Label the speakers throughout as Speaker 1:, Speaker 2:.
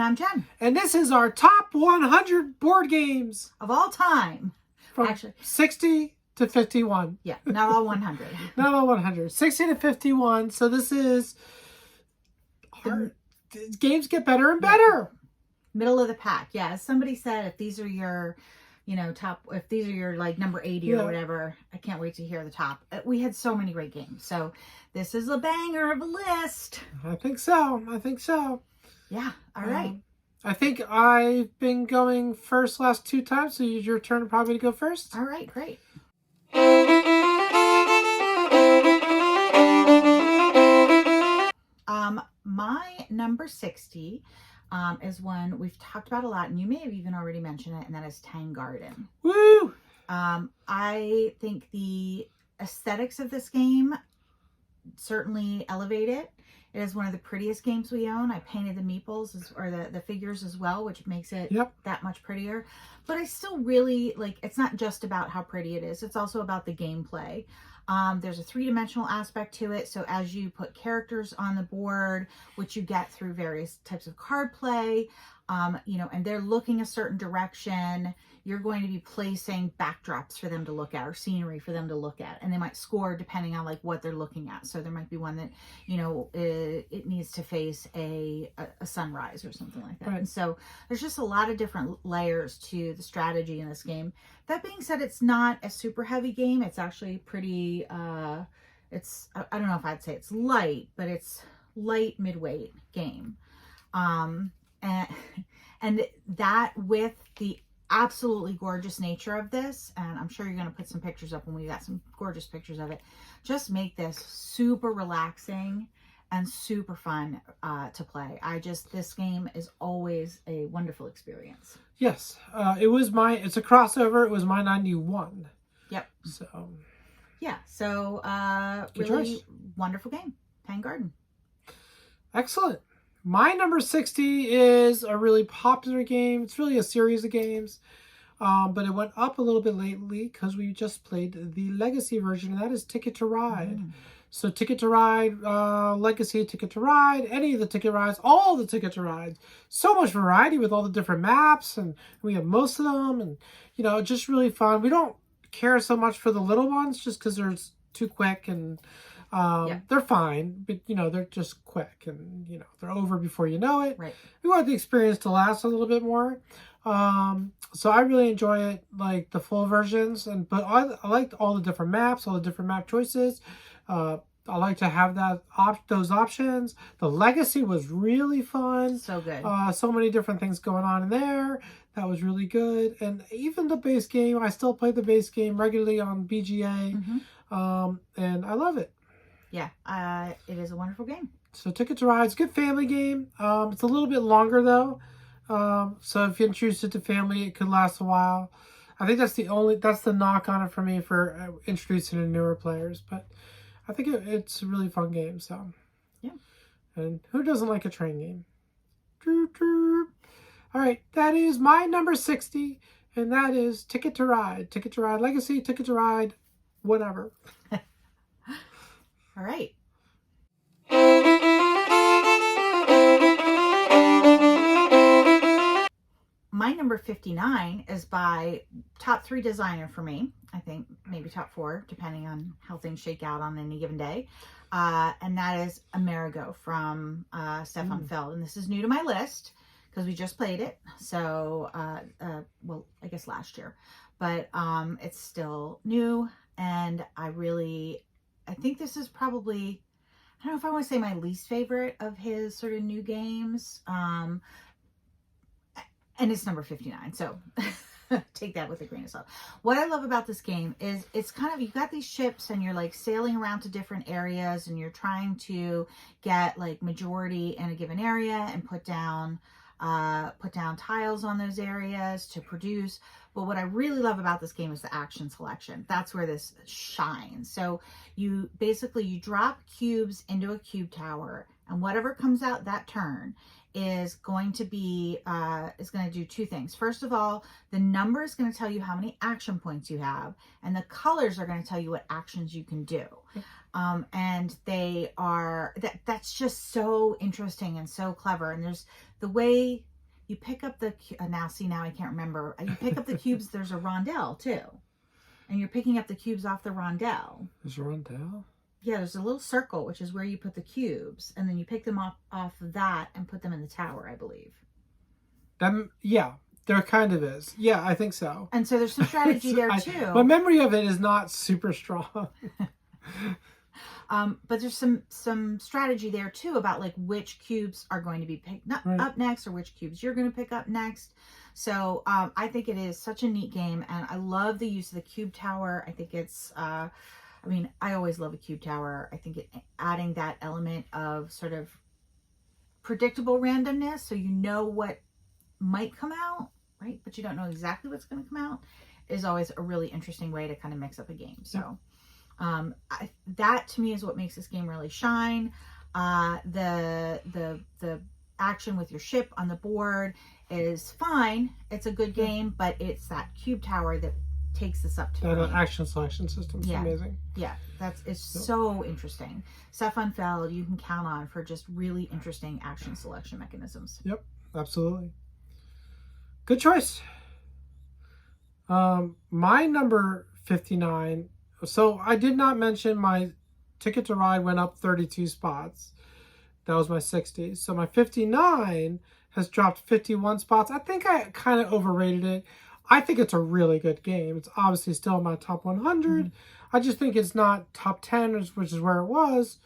Speaker 1: I'm Jen.
Speaker 2: And this is our top 100 board games.
Speaker 1: Of all time.
Speaker 2: From
Speaker 1: Actually,
Speaker 2: 60 to 51.
Speaker 1: Yeah, not all 100.
Speaker 2: Not all 100. 60 to 51. So this is hard. Games get better and better.
Speaker 1: Middle of the pack. Yeah, as somebody said, if these are your, if these are your like number 80 or whatever, I can't wait to hear the top. We had so many great games. So this is a banger of a list.
Speaker 2: I think so.
Speaker 1: Yeah, all right.
Speaker 2: I think I've been going first last 2 times, so it's your turn probably to go first.
Speaker 1: All right, great. My number 60 is one we've talked about a lot, and you may have even already mentioned it, and that is Tang Garden.
Speaker 2: Woo!
Speaker 1: I think the aesthetics of this game certainly elevate it. It is one of the prettiest games we own. I painted the meeples or the figures as well, which makes it that much prettier. But I still really it's not just about how pretty it is. It's also about the gameplay. There's a 3-dimensional aspect to it. So as you put characters on the board, which you get through various types of card play, and they're looking a certain direction, you're going to be placing backdrops for them to look at or scenery for them to look at. And they might score depending on what they're looking at. So there might be one that, it needs to face a sunrise or something like that. Right. And so there's just a lot of different layers to the strategy in this game. That being said, it's not a super heavy game. It's actually pretty, I don't know if I'd say it's light, but it's light midweight game. And that with the absolutely gorgeous nature of this, and I'm sure you're going to put some pictures up when we got some gorgeous pictures of it, just make this super relaxing and super fun to play. This game is always a wonderful experience.
Speaker 2: Yes, it's a crossover. It was my 91.
Speaker 1: Yep.
Speaker 2: So
Speaker 1: yeah, so really wonderful game, Tang Garden.
Speaker 2: Excellent. My number 60 is a really popular game. It's really a series of games, but it went up a little bit lately because we just played the Legacy version, and that is Ticket to Ride. So Ticket to Ride, Legacy, Ticket to Ride, any of the Ticket Rides, all the Ticket to Rides. So much variety with all the different maps, and we have most of them, and, just really fun. We don't care so much for the little ones just because they're too quick, and they're fine, but they're just quick, and they're over before you know it.
Speaker 1: Right.
Speaker 2: We want the experience to last a little bit more. So I really enjoy it, like the full versions, but I liked all the different maps, all the different map choices. I like to have those options. The Legacy was really fun.
Speaker 1: So good.
Speaker 2: So many different things going on in there. That was really good. And even the base game, I still play the base game regularly on BGA. And I love it.
Speaker 1: Yeah, it is a wonderful game. So
Speaker 2: Ticket to Ride, it's a good family game. It's a little bit longer though. So if you introduce it to family, it could last a while. I think that's the knock on it for me for introducing to newer players. But I think it's a really fun game. So
Speaker 1: yeah.
Speaker 2: And who doesn't like a train game? All right, that is my number 60, and that is Ticket to Ride. Ticket to Ride Legacy, Ticket to Ride, whatever.
Speaker 1: All right. My number 59 is by top 3 designer for me. I think maybe top 4, depending on how things shake out on any given day. And that is Amerigo from Stefan Feld. And this is new to my list because we just played it. So, well, I guess last year. But it's still new. And I think this is probably, I don't know if I want to say my least favorite of his sort of new games. And it's number 59. So take that with a grain of salt. What I love about this game is it's kind of, you've got these ships and you're sailing around to different areas and you're trying to get majority in a given area and put down tiles on those areas to produce. But what I really love about this game is the action selection. That's where this shines. So you drop cubes into a cube tower, and whatever comes out that turn is going to do 2 things. First of all, the number is going to tell you how many action points you have, and the colors are going to tell you what actions you can do. And that's just so interesting and so clever. And there's the way you pick up the, now I can't remember. You pick up the cubes, there's a rondelle too. And you're picking up the cubes off the rondelle.
Speaker 2: There's a rondelle?
Speaker 1: Yeah, there's a little circle, which is where you put the cubes. And then you pick them off of that and put them in the tower, I believe.
Speaker 2: Yeah, there kind of is. Yeah, I think so.
Speaker 1: And so there's some strategy there too.
Speaker 2: My memory of it is not super strong.
Speaker 1: But there's some strategy there too about like which cubes are going to be picked up next, or which cubes you're going to pick up next. So I think it is such a neat game, and I love the use of the cube tower. I think it's, I mean, I always love a cube tower. I think adding that element of sort of predictable randomness, so you know what might come out, right? But you don't know exactly what's going to come out, is always a really interesting way to kind of mix up a game. So that to me is what makes this game really shine. The action with your ship on the board is fine. It's a good game, but it's that cube tower that takes this up to
Speaker 2: that action selection system is amazing.
Speaker 1: Yeah, it's so interesting. Stefan Feld, you can count on for just really interesting action selection mechanisms.
Speaker 2: Yep, absolutely. Good choice. My number 59. So I did not mention my Ticket to Ride went up 32 spots. That was my 60. So my 59 has dropped 51 spots. I think I kind of overrated it. I think it's a really good game. It's obviously still in my top 100. I just think it's not top 10, which is where it was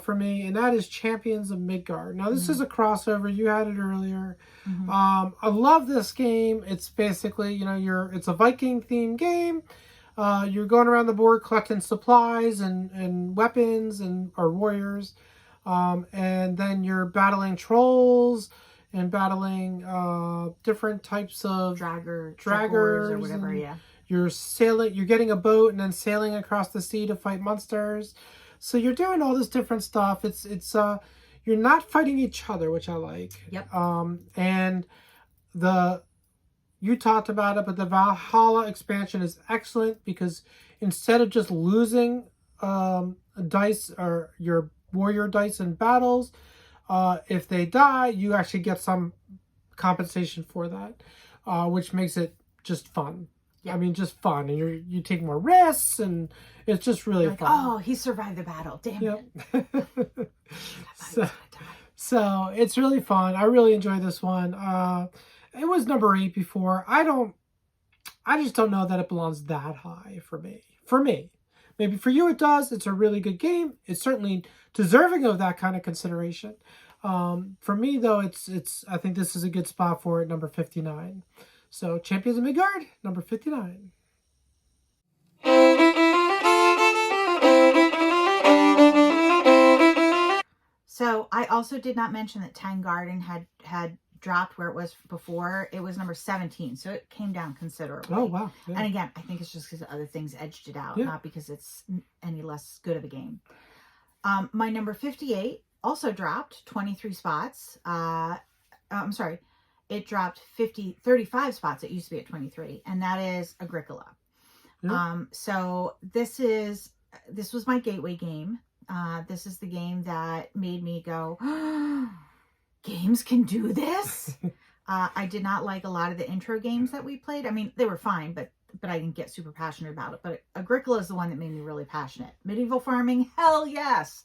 Speaker 2: for me. And that is Champions of Midgard. Now, this is a crossover. You had it earlier. I love this game. It's basically, you know, it's a Viking themed game. You're going around the board collecting supplies and weapons or warriors. And then you're battling trolls and battling different types of draggers
Speaker 1: or whatever,
Speaker 2: You're getting a boat and then sailing across the sea to fight monsters. So you're doing all this different stuff. It's you're not fighting each other, which I like.
Speaker 1: Yep.
Speaker 2: And you talked about it, but the Valhalla expansion is excellent because instead of just losing dice or your warrior dice in battles, if they die, you actually get some compensation for that, which makes it just fun. Yeah. I mean, just fun, and you take more risks, and it's just really fun.
Speaker 1: Oh, he survived the battle. Damn it.
Speaker 2: So it's really fun. I really enjoy this one. It was number 8 before. I just don't know that it belongs that high for me. Maybe for you it does. It's a really good game. It's certainly deserving of that kind of consideration. For me though, I think this is a good spot for it, number 59. So Champions of Midgard, number 59.
Speaker 1: So I also did not mention that Tang Garden had dropped where it was before. It was number 17, so it came down considerably.
Speaker 2: Oh, wow. Yeah.
Speaker 1: And again, I think it's just because other things edged it out, not because it's any less good of a game. My number 58 also dropped 23 spots. I'm sorry, it dropped 35 spots. It used to be at 23, and that is Agricola. Yeah. So this was my gateway game. This is the game that made me go, games can do this. I did not like a lot of the intro games that we played. I mean, they were fine, but I didn't get super passionate about it. But Agricola is the one that made me really passionate. Medieval farming, hell yes.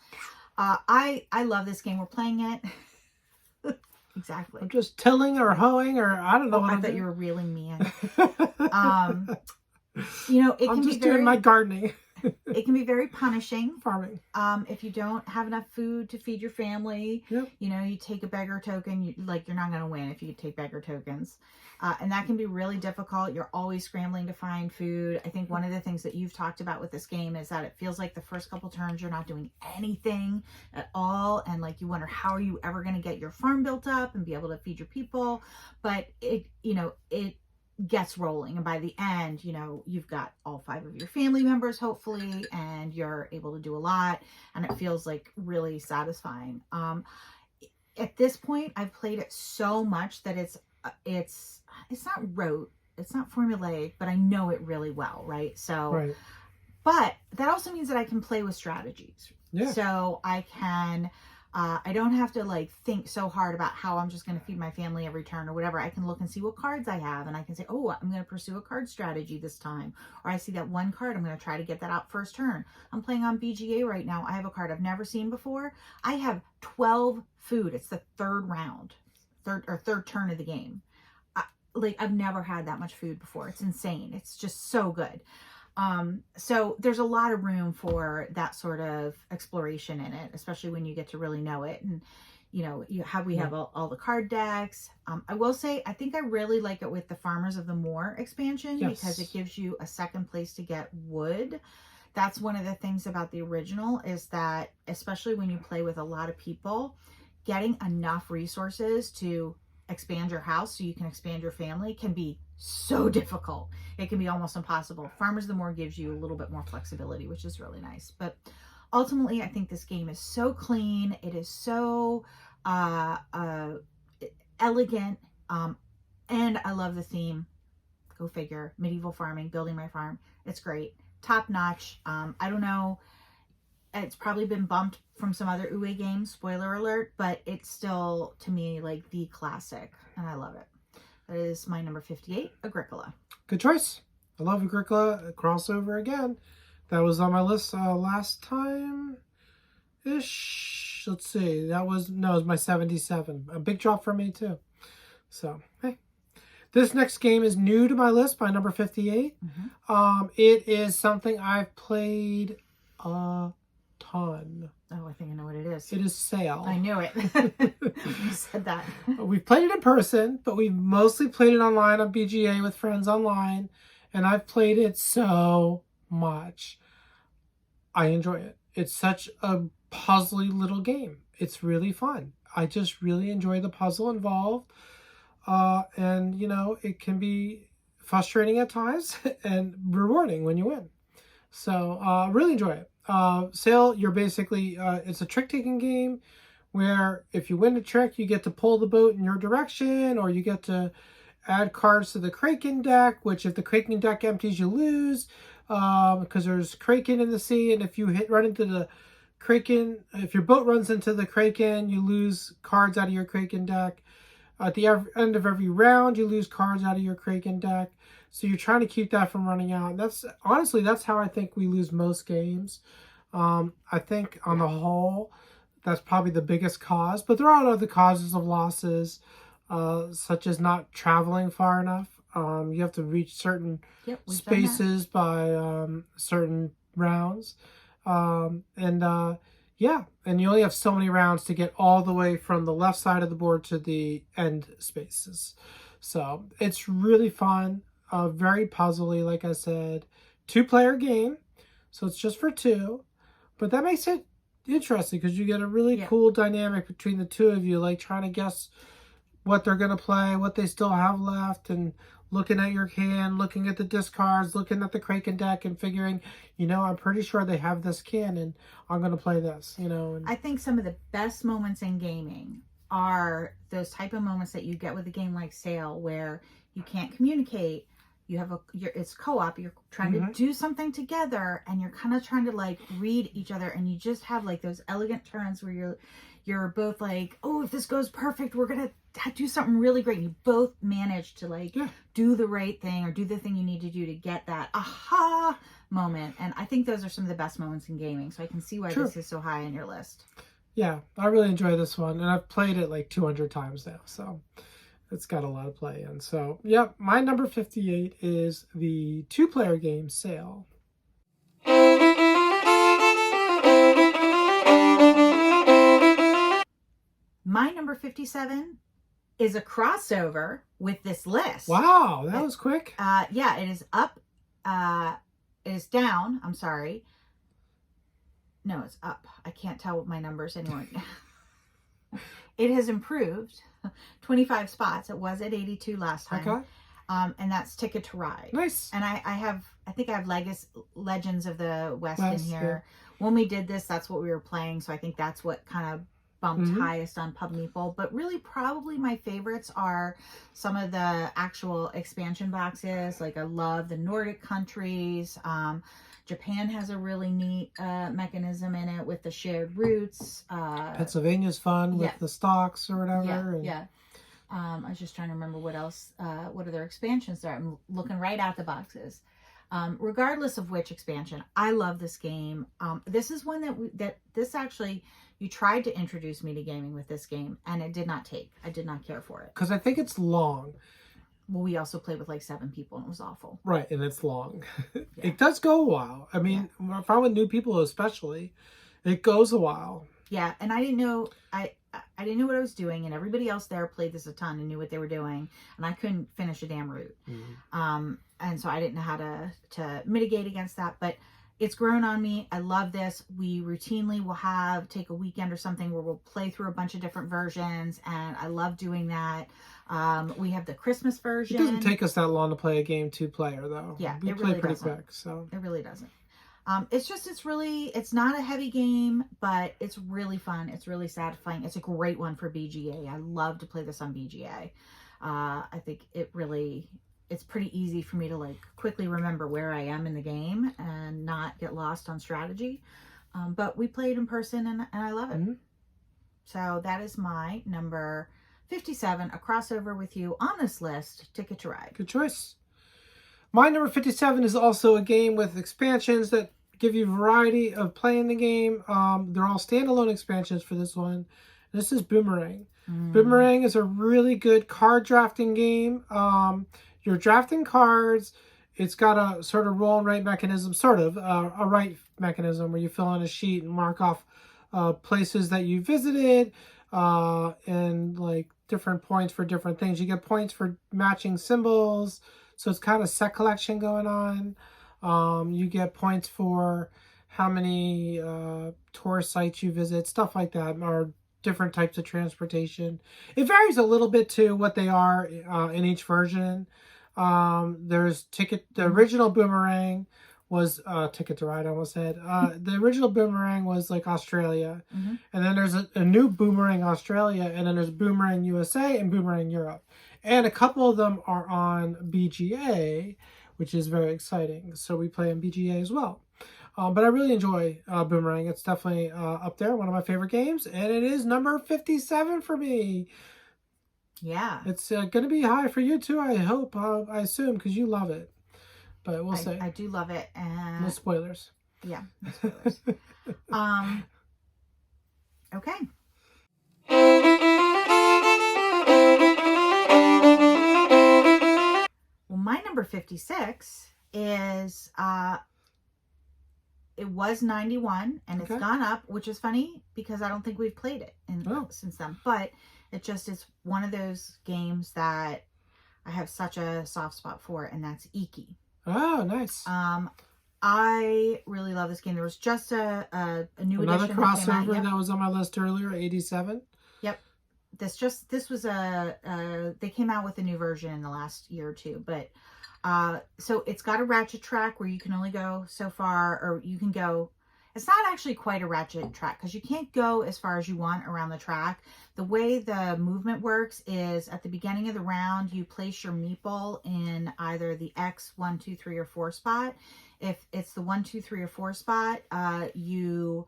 Speaker 1: I love this game. We're playing it. Exactly.
Speaker 2: I'm just tilling or hoeing or I don't know.
Speaker 1: I thought you were reeling me in. You know,
Speaker 2: I'm just doing my gardening.
Speaker 1: It can be very punishing.
Speaker 2: Farming.
Speaker 1: If you don't have enough food to feed your family, you know, you take a beggar token, you're not going to win if you take beggar tokens. And that can be really difficult. You're always scrambling to find food. I think one of the things that you've talked about with this game is that it feels like the first couple turns you're not doing anything at all. And like you wonder, how are you ever going to get your farm built up and be able to feed your people? But it gets rolling, and by the end, you know, you've got all 5 of your family members hopefully, and you're able to do a lot, and it feels like really satisfying. At this point, I've played it so much that it's not rote, it's not formulaic, but I know it really well, right? So but that also means that I can play with strategies. So I can I don't have to like think so hard about how I'm just going to feed my family every turn or whatever. I can look and see what cards I have, and I can say, oh, I'm going to pursue a card strategy this time. Or I see that one card, I'm going to try to get that out first turn. I'm playing on BGA right now. I have a card I've never seen before. I have 12 food. It's the third round, third turn of the game. I've never had that much food before. It's insane. It's just so good. So there's a lot of room for that sort of exploration in it, especially when you get to really know it. And, we have all the card decks. I will say, I think I really like it with the Farmers of the Moor expansion because it gives you a second place to get wood. That's one of the things about the original is that, especially when you play with a lot of people, getting enough resources to expand your house so you can expand your family can be so difficult. It can be almost impossible. Farmers of the Moor gives you a little bit more flexibility, which is really nice. But ultimately, I think this game is so clean. It is so elegant. And I love the theme. Go figure. Medieval farming, building my farm. It's great. Top notch. I don't know. It's probably been bumped from some other Uwe games, spoiler alert, but it's still, to me, like the classic, and I love it. That is my number 58, Agricola.
Speaker 2: Good choice. I love Agricola. A crossover again. That was on my list last time-ish. Let's see. It was my 77. A big drop for me, too. So, hey. This next game is new to my list, my number 58. It is something I've played ton.
Speaker 1: Oh, I think I know what it is.
Speaker 2: It is Sail.
Speaker 1: I knew it. You said that.
Speaker 2: We've played it in person, but we've mostly played it online on BGA with friends online, and I've played it so much. I enjoy it. It's such a puzzly little game. It's really fun. I just really enjoy the puzzle involved, and it can be frustrating at times and rewarding when you win. So really enjoy it. Sail, you're basically, it's a trick-taking game where if you win the trick, you get to pull the boat in your direction, or you get to add cards to the Kraken deck, which if the Kraken deck empties, you lose, because there's Kraken in the sea, and if you run into the Kraken, if your boat runs into the Kraken, you lose cards out of your Kraken deck. At the end of every round, you lose cards out of your Kraken deck. So you're trying to keep that from running out. And that's how I think we lose most games. I think on the whole, that's probably the biggest cause. But there are other causes of losses, such as not traveling far enough. You have to reach certain spaces by certain rounds. And you only have so many rounds to get all the way from the left side of the board to the end spaces. So it's really fun. Very puzzly, like I said. 2-player game, so it's just for 2. But that makes it interesting because you get a really cool dynamic between the two of you, like trying to guess what they're going to play, what they still have left, and looking at your hand, looking at the discards, looking at the Kraken deck, and figuring, I'm pretty sure they have this cannon. I'm going to play this, And
Speaker 1: I think some of the best moments in gaming are those type of moments that you get with a game like Sail, where you can't communicate. It's co-op. You're trying to do something together, and you're kind of trying to like read each other, and you just have like those elegant turns where you're both like, oh, if this goes perfect, we're gonna do something really great. And you both manage to do the right thing or do the thing you need to do to get that aha moment. And I think those are some of the best moments in gaming. So I can see why this is so high on your list.
Speaker 2: Yeah, I really enjoy this one, and I've played it like 200 times now. So. It's got a lot of play in. So, my number 58 is the 2-player game Sail.
Speaker 1: My number 57 is a crossover with this list.
Speaker 2: Wow, that was quick.
Speaker 1: It is up. It is down. I'm sorry. No, it's up. I can't tell what my numbers anymore. It has improved 25 spots. It was at 82 last time.
Speaker 2: Okay.
Speaker 1: And that's Ticket to Ride.
Speaker 2: Nice.
Speaker 1: And I think I have Legends of the West in here. Yeah. When we did this, that's what we were playing. So I think that's what kind of bumped highest on Pub Meeple, but really probably my favorites are some of the actual expansion boxes. Like I love the Nordic countries. Japan has a really neat mechanism in it with the shared roots.
Speaker 2: Pennsylvania's fun with the stocks or whatever.
Speaker 1: Yeah. I was just trying to remember what else, what other expansions there are. I'm looking right at the boxes. Regardless of which expansion, I love this game. This is one that you tried to introduce me to gaming with this game, and it did not take. I did not care for it.
Speaker 2: Because I think it's long.
Speaker 1: Well, we also played with like 7 people, and it was awful.
Speaker 2: Right, and it's long. It does go a while. I mean, if I'm with new people especially, it goes a while.
Speaker 1: Yeah, and I didn't know I didn't know what I was doing, and everybody else there played this a ton and knew what they were doing, and I couldn't finish a damn route. And so I didn't know how to mitigate against that, but it's grown on me. I love this. We routinely will take a weekend or something where we'll play through a bunch of different versions, and I love doing that. We have the Christmas version.
Speaker 2: It doesn't take us that long to play a game 2-player, though.
Speaker 1: Yeah,
Speaker 2: we
Speaker 1: it
Speaker 2: play
Speaker 1: really
Speaker 2: pretty
Speaker 1: doesn't.
Speaker 2: quick. So
Speaker 1: it really doesn't. It's not a heavy game, but it's really fun. It's really satisfying. It's a great one for BGA. I love to play this on BGA. I think it's pretty easy for me to like quickly remember where I am in the game and not get lost on strategy. But we played in person and I love it. So that is my number 57, a crossover with you on this list, Ticket to Ride.
Speaker 2: Good choice. My number 57 is also a game with expansions that give you variety of playing the game. They're all standalone expansions for this one. This is Boomerang. Boomerang is a really good card drafting game. You're drafting cards. It's got a sort of roll and write mechanism, a write mechanism where you fill in a sheet and mark off places that you visited and like different points for different things. You get points for matching symbols. So it's kind of set collection going on. You get points for how many tourist sites you visit, stuff like that, or different types of transportation. It varies a little bit to what they are in each version. There's the original Boomerang was Ticket to Ride, I almost said. The original Boomerang was like Australia. And then there's a new Boomerang Australia, and then there's Boomerang USA and Boomerang Europe. And a couple of them are on BGA, which is very exciting. So we play on BGA as well. But I really enjoy Boomerang. It's definitely up there, one of my favorite games. And it is number 57 for me.
Speaker 1: Yeah.
Speaker 2: It's going to be high for you too, I hope. I assume, because you love it. But we'll see.
Speaker 1: I do love it. And
Speaker 2: no spoilers.
Speaker 1: Yeah, no spoilers. Okay. Well, my number 56 is it was 91 and it's gone up, which is funny because I don't think we've played it since then. But it just is one of those games that I have such a soft spot for, and that's Iki.
Speaker 2: Oh, nice.
Speaker 1: I really love this game. There was just a new
Speaker 2: another
Speaker 1: edition
Speaker 2: crossover that was on my list earlier, 87.
Speaker 1: Yep. This was they came out with a new version in the last year or two, but so it's got a ratchet track where you can only go so far, or you can go. It's not actually quite a ratchet track because you can't go as far as you want around the track. The way the movement works is at the beginning of the round, you place your meeple in either the X, 1, 2, 3, or 4 spot. If it's the 1, 2, 3, or 4 spot, you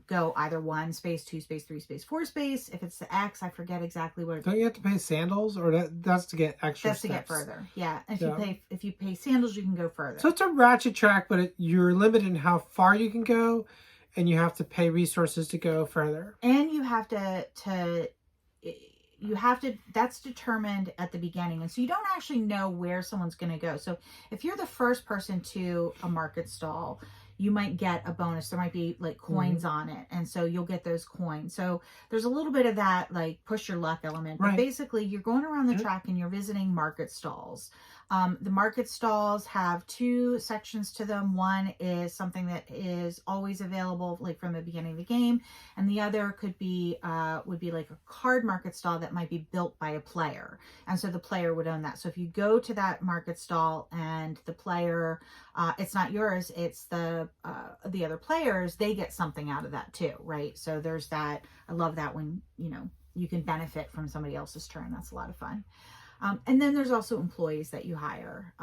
Speaker 1: go either 1 space, 2 space, 3 space, 4 space. If it's the X, I forget exactly what.
Speaker 2: Don't you have to pay sandals, or that's to get extra?
Speaker 1: That's
Speaker 2: steps?
Speaker 1: To get further. Yeah, if you pay sandals, you can go further.
Speaker 2: So it's a ratchet track, but you're limited in how far you can go, and you have to pay resources to go further.
Speaker 1: And you have to that's determined at the beginning, and so you don't actually know where someone's going to go. So if you're the first person to a market stall, you might get a bonus. There might be like coins on it, and so you'll get those coins. So there's a little bit of that like push your luck element. But basically you're going around the track and you're visiting market stalls. The market stalls have 2 sections to them. One is something that is always available like from the beginning of the game, and the other would be like a card market stall that might be built by a player, and so the player would own that. So if you go to that market stall and the player, it's not yours, it's the the other players, they get something out of that too, right? So there's that. I love that when, you know, you can benefit from somebody else's turn. That's a lot of fun. And then there's also employees that you hire.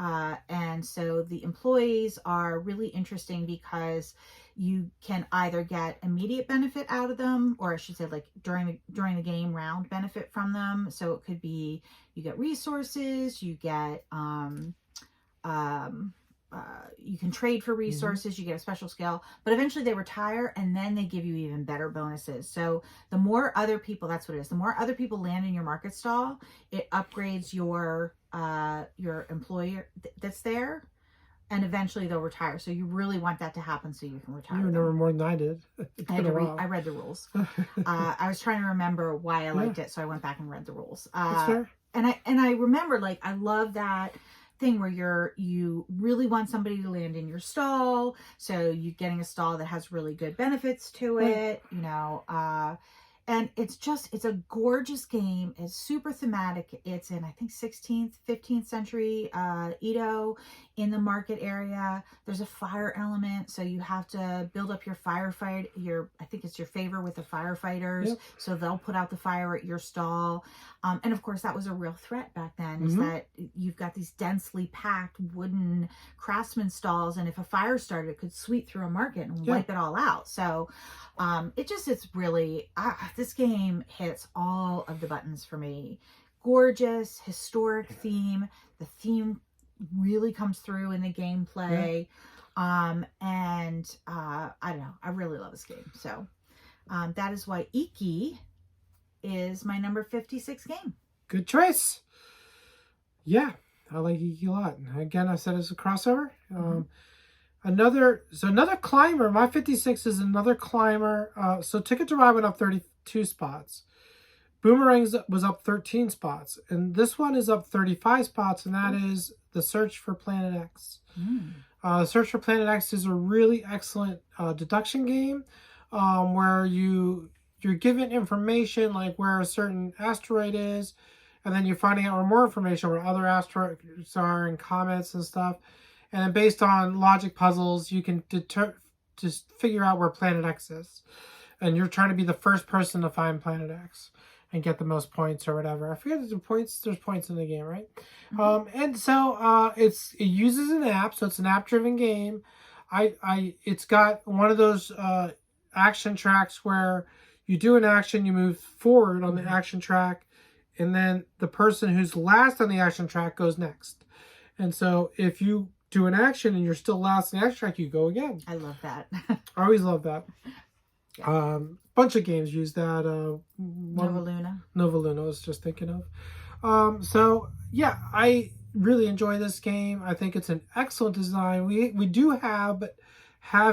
Speaker 1: And so the employees are really interesting because you can either get immediate benefit out of them, or I should say like during the game round benefit from them. So it could be you get resources, you get you can trade for resources, you get a special skill, but eventually they retire and then they give you even better bonuses. So the more other people, that's what it is. The more other people land in your market stall, it upgrades your employer that's there, and eventually they'll retire. So you really want that to happen so you can retire.
Speaker 2: You remember more than I did.
Speaker 1: I read the rules. I was trying to remember why I liked it, so I went back and read the rules.
Speaker 2: That's fair.
Speaker 1: And I remember, like, I love that thing where you really want somebody to land in your stall, so you're getting a stall that has really good benefits to it, you know, and it's a gorgeous game. It's super thematic. It's in, I think, 16th, 15th century Edo in the market area. There's a fire element, so you have to build up your firefight. I think it's your favor with the firefighters, so they'll put out the fire at your stall. And of course, that was a real threat back then, is that you've got these densely packed wooden craftsman stalls, and if a fire started, it could sweep through a market and wipe it all out. So it's really, this game hits all of the buttons for me. Gorgeous, historic theme. The theme really comes through in the gameplay. And I don't know, I really love this game. So that is why Iki is my number 56 game.
Speaker 2: Good choice. Yeah, I like Iki a lot. Again, I said it's a crossover. Another climber. My 56 is another climber. So Ticket to Ride went up 32 spots. Boomerangs was up 13 spots. And this one is up 35 spots, and that is The Search for Planet X. Search for Planet X is a really excellent deduction game where you're given information like where a certain asteroid is, and then you're finding out more information where other asteroids are and comets and stuff. And then based on logic puzzles, you can just figure out where Planet X is. And you're trying to be the first person to find Planet X and get the most points or whatever. I forget the points. There's points in the game, right? And so it uses an app, so it's an app-driven game. It's got one of those action tracks where you do an action, you move forward on the action track, and then the person who's last on the action track goes next. And so if you do an action and you're still last in the action track, you go again.
Speaker 1: I love that.
Speaker 2: I always love that. Bunch of games use that.
Speaker 1: Nova Luna
Speaker 2: I was just thinking of. So yeah, I really enjoy this game. I think it's an excellent design. We do have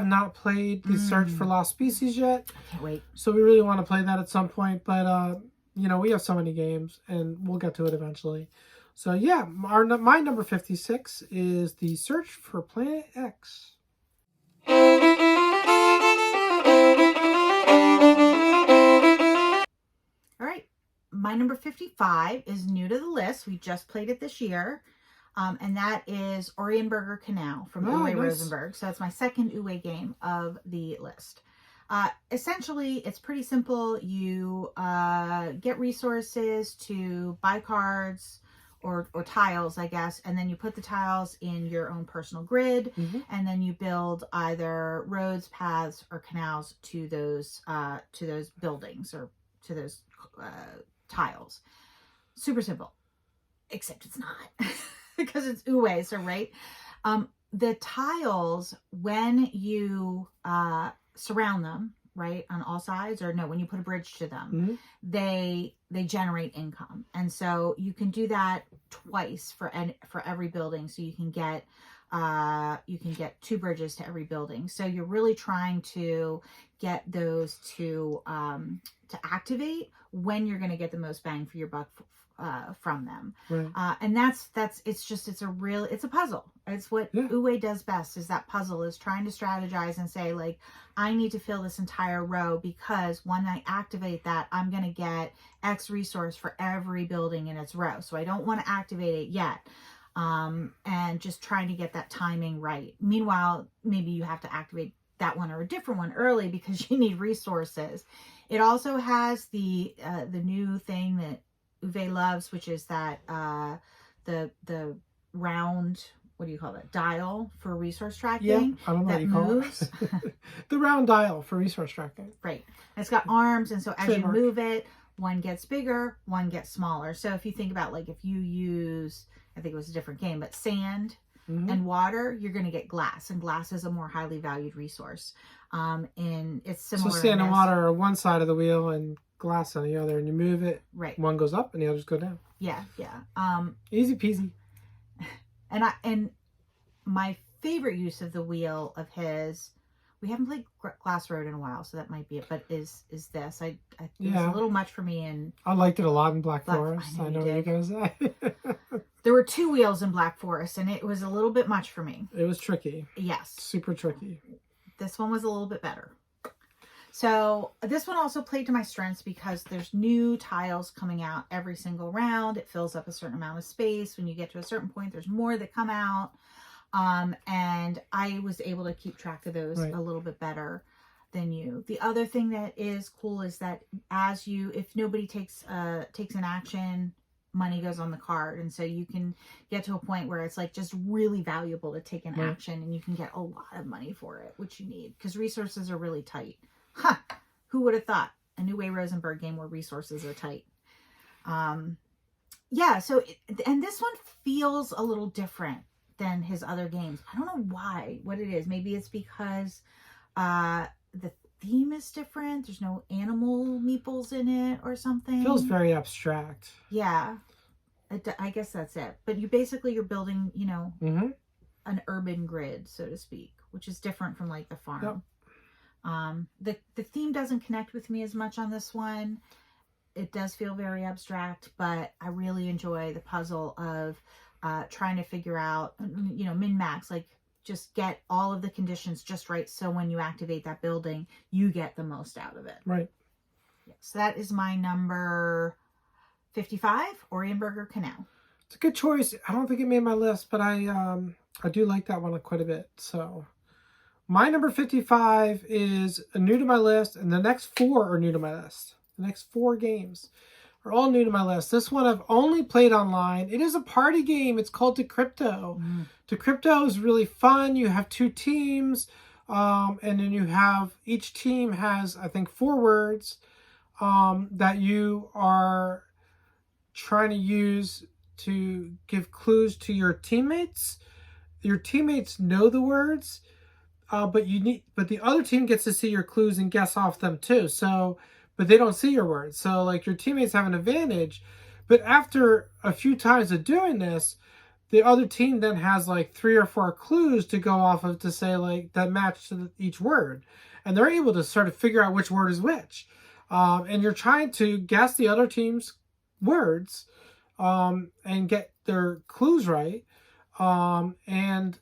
Speaker 2: not played the Search for Lost Species yet.
Speaker 1: I can't wait.
Speaker 2: So we really want to play that at some point. But you know, we have so many games, and we'll get to it eventually. So yeah, my number 56 is The Search for Planet X.
Speaker 1: All right, my number 55 is new to the list. We just played it this year, and that is Orienberger Canal from Uwe Rosenberg. So it's my second Uwe game of the list. Essentially, it's pretty simple. You get resources to buy cards, or tiles, I guess, and then you put the tiles in your own personal grid, and then you build either roads, paths, or canals to those buildings or to those tiles. Super simple, except it's not because it's Uwe. So right, the tiles, when you surround them, right, on all sides, or no, when you put a bridge to them, they generate income. And so you can do that twice for every building. So you can get 2 bridges to every building. So you're really trying to get those to activate when you're going to get the most bang for your buck from them.
Speaker 2: Right.
Speaker 1: And it's a puzzle. It's what Uwe does best, is that puzzle, is trying to strategize and say, like, I need to fill this entire row because when I activate that, I'm going to get X resource for every building in its row. So I don't want to activate it yet. and just trying to get that timing right. Meanwhile, maybe you have to activate that one or a different one early because you need resources. It also has the new thing that Uwe loves, which is that the round, what do you call it, dial for resource tracking.
Speaker 2: Yeah, I don't know what you call it. The round dial for resource tracking.
Speaker 1: Right. And it's got arms, and so as
Speaker 2: Trademark.
Speaker 1: you move it, one gets bigger, one gets smaller. So if you think about, like, if you use, I think it was a different game, but sand and water, you're going to get glass, and glass is a more highly valued resource. And it's similar.
Speaker 2: So sand and water are one side of the wheel and glass on the other, and you move it.
Speaker 1: Right.
Speaker 2: One goes up and the others go down.
Speaker 1: Yeah, yeah.
Speaker 2: Easy peasy.
Speaker 1: And my favorite use of the wheel of his, we haven't played Glass Road in a while, so that might be it. But is this? It was a little much for me. And
Speaker 2: I liked it a lot in Black Forest. I know what you're gonna say.
Speaker 1: There were 2 wheels in Black Forest, and it was a little bit much for me.
Speaker 2: It was tricky.
Speaker 1: Yes,
Speaker 2: Super tricky.
Speaker 1: This one was a little bit better. So this one also played to my strengths because there's new tiles coming out every single round. It fills up a certain amount of space. When you get to a certain point, there's more that come out. And I was able to keep track of those a little bit better than you. The other thing that is cool is that if nobody takes an action, money goes on the card. And so you can get to a point where it's like just really valuable to take an action, and you can get a lot of money for it, which you need because resources are really tight. Huh. Who would have thought a New Way Rosenberg game where resources are tight? Yeah. So, and this one feels a little different than his other games. I don't know why, what it is. Maybe it's because the theme is different. There's no animal meeples in it or something.
Speaker 2: Feels very abstract.
Speaker 1: Yeah. I guess that's it. But you're building, an urban grid, so to speak, which is different from like the farm. Yep. The theme doesn't connect with me as much on this one. It does feel very abstract, but I really enjoy the puzzle of trying to figure out, min-max, like just get all of the conditions just right. So when you activate that building, you get the most out of it.
Speaker 2: Right.
Speaker 1: Yeah, so that is my number 55, Orienberger Canal.
Speaker 2: It's a good choice. I don't think it made my list, but I do like that one quite a bit. So my number 55 is new to my list, and the next 4 are new to my list. The next 4 games are all new to my list. This one I've only played online. It is a party game. It's called Decrypto. Decrypto is really fun. You have 2 teams, and then you have, each team has, I think, 4 words that you are trying to use to give clues to your teammates. Your teammates know the words, but the other team gets to see your clues and guess off them too. So, but they don't see your words. So like your teammates have an advantage, but after a few times of doing this, the other team then has like 3 or 4 clues to go off of to say like that match to each word. And they're able to sort of figure out which word is which. And you're trying to guess the other team's words and get their clues right. And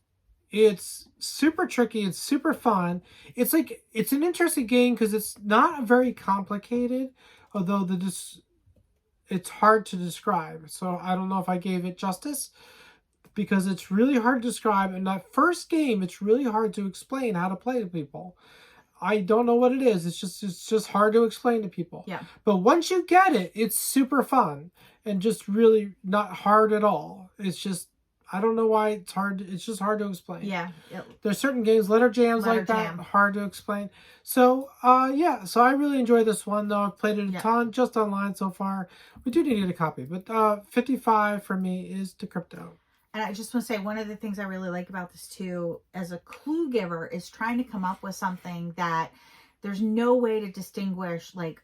Speaker 2: it's super tricky. It's super fun. It's an interesting game because it's not very complicated, although it's hard to describe. So I don't know if I gave it justice because it's really hard to describe. And that first game, it's really hard to explain how to play to people. I don't know what it is. It's just hard to explain to people.
Speaker 1: Yeah.
Speaker 2: But once you get it, it's super fun and just really not hard at all. It's just, I don't know why it's hard. It's just hard to explain. Yeah. There's certain games, letter jams like that, hard to explain. So, so I really enjoy this one, though. I've played it a ton, just online so far. We do need to get a copy. But 55 for me is Decrypto.
Speaker 1: And I just want to say, one of the things I really like about this too, as a clue giver, is trying to come up with something that there's no way to distinguish, like,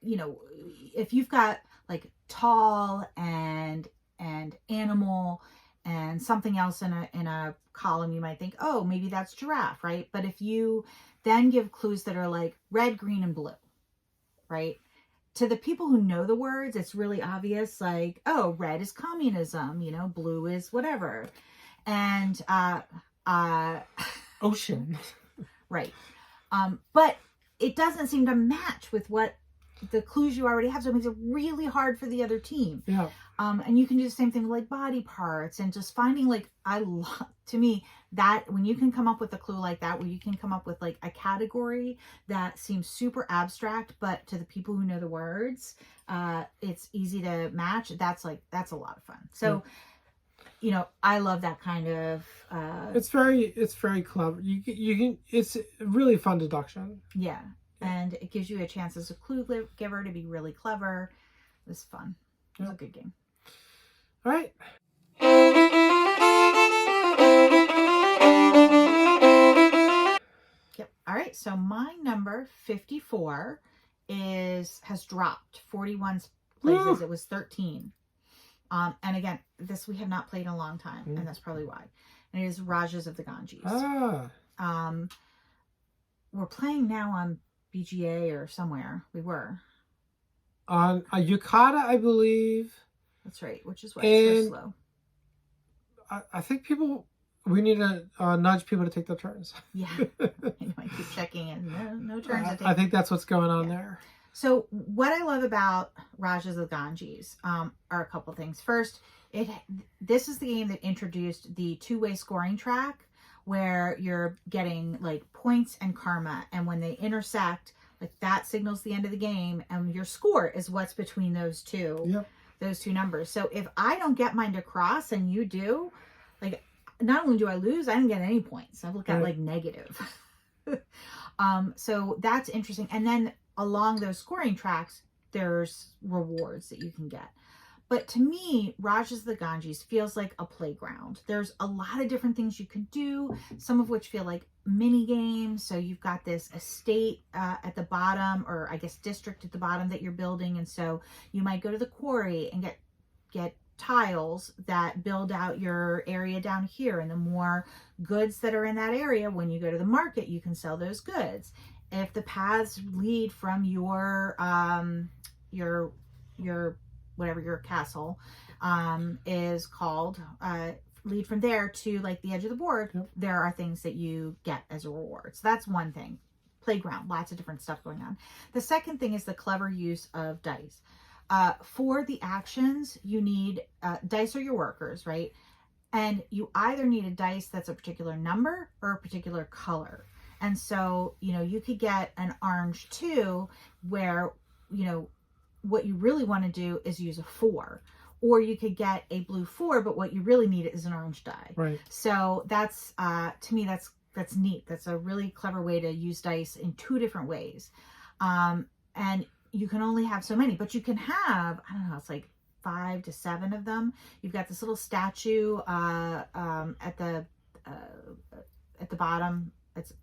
Speaker 1: if you've got like tall and animal and something else in a column, you might think, oh, maybe that's giraffe, right? But if you then give clues that are like red, green, and blue, right? To the people who know the words, it's really obvious, like, oh, red is communism, blue is whatever. And
Speaker 2: ocean.
Speaker 1: Right. But it doesn't seem to match with what the clues you already have, so it makes it really hard for the other team.
Speaker 2: Yeah.
Speaker 1: And you can do the same thing with like body parts and just finding like, to me, that when you can come up with a clue like that, where you can come up with like a category that seems super abstract, but to the people who know the words, it's easy to match. That's a lot of fun. So, you know, I love that kind of.
Speaker 2: It's very clever. You can. It's really fun deduction.
Speaker 1: Yeah, and it gives you a chance as a clue giver to be really clever. It was fun. It was a good game.
Speaker 2: All right.
Speaker 1: Yep. All right. So my number 54 has dropped 41 places. Ooh. It was 13. And again, this we have not played in a long time, and that's probably why. And it is Rajas of the Ganges. We're playing now on BGA or somewhere. We were
Speaker 2: on a Yukata, I believe.
Speaker 1: That's right, which is why it's so slow.
Speaker 2: I think we need to nudge people to take their turns.
Speaker 1: Yeah, I keep checking in. No turns.
Speaker 2: I think that's what's going on there.
Speaker 1: So what I love about Rajas of the Ganges are a couple things. First, this is the game that introduced the two-way scoring track where you're getting like points and karma, and when they intersect, like that signals the end of the game, and your score is what's between those two.
Speaker 2: Yep.
Speaker 1: Those two numbers. So if I don't get mine to cross and you do, like, not only do I lose, I didn't get any points. I look at like negative. So that's interesting. And then along those scoring tracks, there's rewards that you can get. But to me, Rajas of the Ganges feels like a playground. There's a lot of different things you can do, some of which feel like mini games. So you've got this estate at the bottom, or I guess district at the bottom that you're building. And so you might go to the quarry and get tiles that build out your area down here. And the more goods that are in that area, when you go to the market, you can sell those goods. If the paths lead from your whatever your castle is called, lead from there to like the edge of the board, there are things that you get as a reward. So that's one thing. Playground, lots of different stuff going on. The second thing is the clever use of dice. For the actions, you need dice are your workers, right? And you either need a dice that's a particular number or a particular color. And so, you know, you could get an orange 2 where, you know, what you really want to do is use a 4, or you could get a blue 4, but what you really need is an orange die.
Speaker 2: Right.
Speaker 1: So that's, to me, that's neat. That's a really clever way to use dice in 2 different ways. And you can only have so many, but you can have, I don't know, it's like 5 to 7 of them. You've got this little statue at the bottom. It's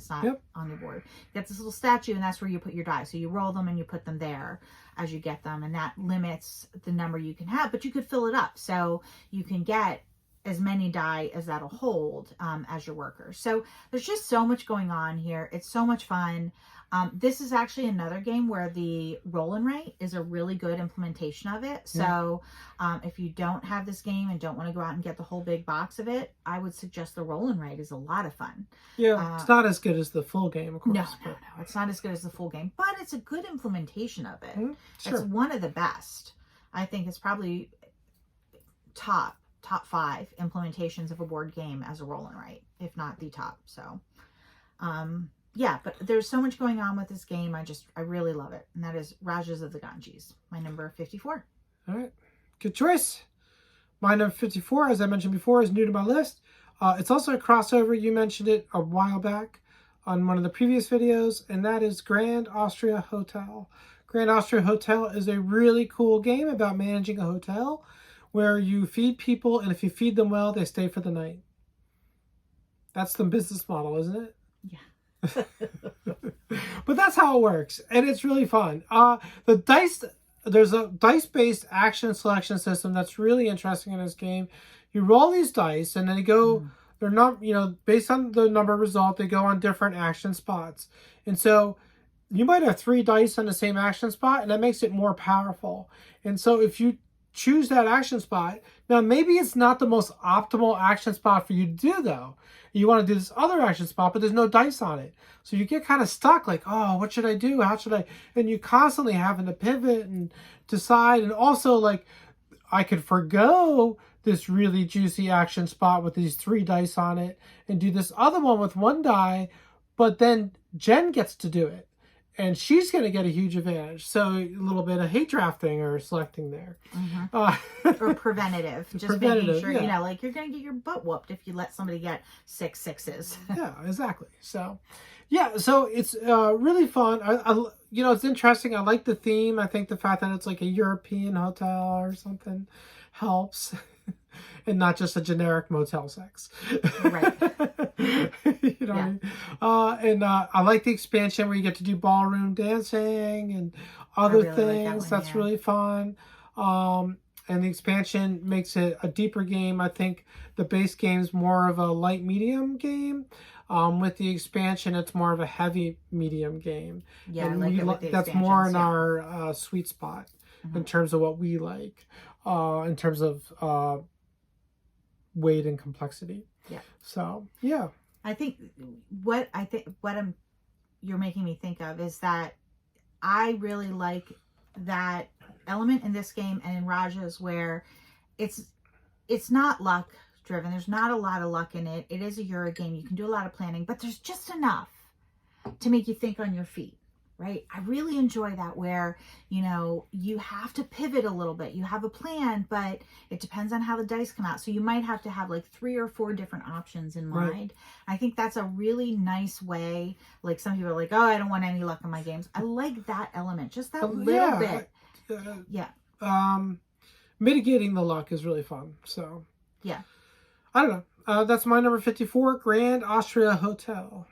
Speaker 1: not on the board. You got this little statue, and that's where you put your die. So you roll them and you put them there as you get them, and that limits the number you can have, but you could fill it up. So you can get as many die as that'll hold as your workers. So there's just so much going on here. It's so much fun. This is actually another game where the roll and write is a really good implementation of it. So if you don't have this game and don't want to go out and get the whole big box of it, I would suggest the roll and write is a lot of fun.
Speaker 2: Yeah, it's not as good as the full game, of course.
Speaker 1: No, it's not as good as the full game, but it's a good implementation of it.
Speaker 2: Sure.
Speaker 1: It's one of the best. I think it's probably top 5 implementations of a board game as a roll and write, if not the top. So, yeah, but there's so much going on with this game. I really love it. And that is Rajas of the Ganges, my number 54.
Speaker 2: All right. Good choice. My number 54, as I mentioned before, is new to my list. It's also a crossover. You mentioned it a while back on one of the previous videos, and that is Grand Austria Hotel. Grand Austria Hotel is a really cool game about managing a hotel where you feed people, and if you feed them well, they stay for the night. That's the business model, isn't it?
Speaker 1: Yeah.
Speaker 2: But that's how it works, and it's really fun. There's a dice-based action selection system that's really interesting in this game. You roll these dice, and then they go, they're not, based on the number result, they go on different action spots. And so you might have 3 dice on the same action spot, and that makes it more powerful. And so if you choose that action spot. Now, maybe it's not the most optimal action spot for you to do, though. You want to do this other action spot, but there's no dice on it. So you get kind of stuck, like, oh, what should I do? How should I? And you constantly having to pivot and decide. And also, like, I could forgo this really juicy action spot with these 3 dice on it and do this other one with 1 die, but then Jen gets to do it. And she's going to get a huge advantage. So a little bit of hate drafting or selecting there.
Speaker 1: Or preventative. Just making sure, like you're going to get your butt whooped if you let somebody get 6 sixes.
Speaker 2: Yeah, exactly. So, yeah, so it's really fun. It's interesting. I like the theme. I think the fact that it's like a European hotel or something helps. And not just a generic Motel 6.
Speaker 1: Right.
Speaker 2: What I mean? I like the expansion where you get to do ballroom dancing and other things. That's really fun. And the expansion makes it a deeper game. I think the base game's more of a light medium game. With the expansion, it's more of a heavy medium game.
Speaker 1: Yeah,
Speaker 2: and
Speaker 1: I like it with the
Speaker 2: that's more in our sweet spot in terms of what we like. In terms of weight and complexity.
Speaker 1: Yeah.
Speaker 2: So, yeah.
Speaker 1: I think what you're making me think of is that I really like that element in this game and in Raja's where it's not luck driven. There's not a lot of luck in it. It is a Euro game. You can do a lot of planning, but there's just enough to make you think on your feet. Right? I really enjoy that where, you have to pivot a little bit. You have a plan, but it depends on how the dice come out. So you might have to have like 3 or 4 different options in mind. Right. I think that's a really nice way. Like some people are like, oh, I don't want any luck in my games. I like that element, just that little bit.
Speaker 2: Mitigating the luck is really fun. So,
Speaker 1: yeah.
Speaker 2: I don't know. That's my number 54, Grand Austria Hotel.